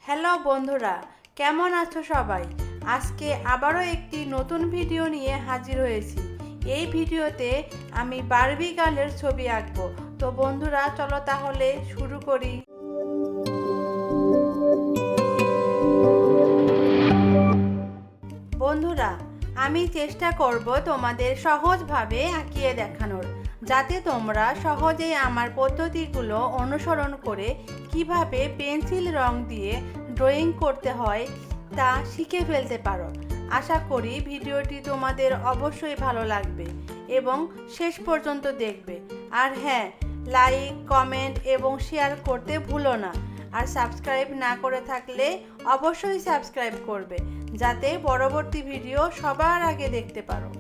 হ্যালো বন্ধুরা, কেমন আছো সবাই? আজকে আবারও একটি নতুন ভিডিও নিয়ে হাজির হয়েছি। এই ভিডিওতে আমি বারবি গার্লের ছবি আঁকবো। তো বন্ধুরা, চলো তাহলে শুরু করি। বন্ধুরা, আমি চেষ্টা করব তোমাদের সহজভাবে আঁকিয়ে দেখানোর, যাতে তোমরা সহজেই আমার পদ্ধতিগুলো অনুসরণ করে কিভাবে পেন্সিল রং দিয়ে ড্রয়িং করতে হয় তা শিখে ফেলতে পারো। আশা করি ভিডিওটি তোমাদের অবশ্যই ভালো লাগবে এবং শেষ পর্যন্ত দেখবে। আর হ্যাঁ, লাইক, কমেন্ট এবং শেয়ার করতে ভুলো না। আর সাবস্ক্রাইব না করে থাকলে অবশ্যই সাবস্ক্রাইব করবে, যাতে পরবর্তী ভিডিও সবার আগে দেখতে পারো।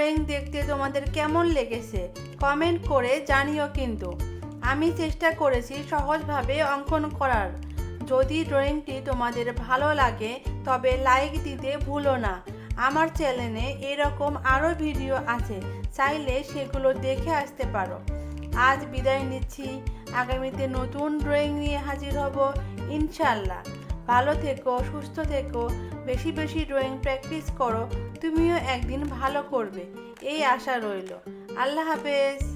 ড্রয়িং দেখতে তোমাদের কেমন লেগেছে কমেন্ট করে জানিও। কিন্তু আমি চেষ্টা করেছি সহজভাবে অঙ্কন করার। যদি ড্রয়িংটি তোমাদের ভালো লাগে তবে লাইক দিতে ভুলো না। আমার চ্যানেলে এরকম আরও ভিডিও আছে, চাইলে সেগুলো দেখে আসতে পারো। আজ বিদায় নিচ্ছি, আগামীতে নতুন ড্রয়িং নিয়ে হাজির হব ইনশাল্লাহ। ভালো থেকো, সুস্থ থেকো, বেশি বেশি ড্রয়িং প্র্যাকটিস করো, তুমিও একদিন ভালো করবে এই আশা রইল। আল্লাহ হাফেজ।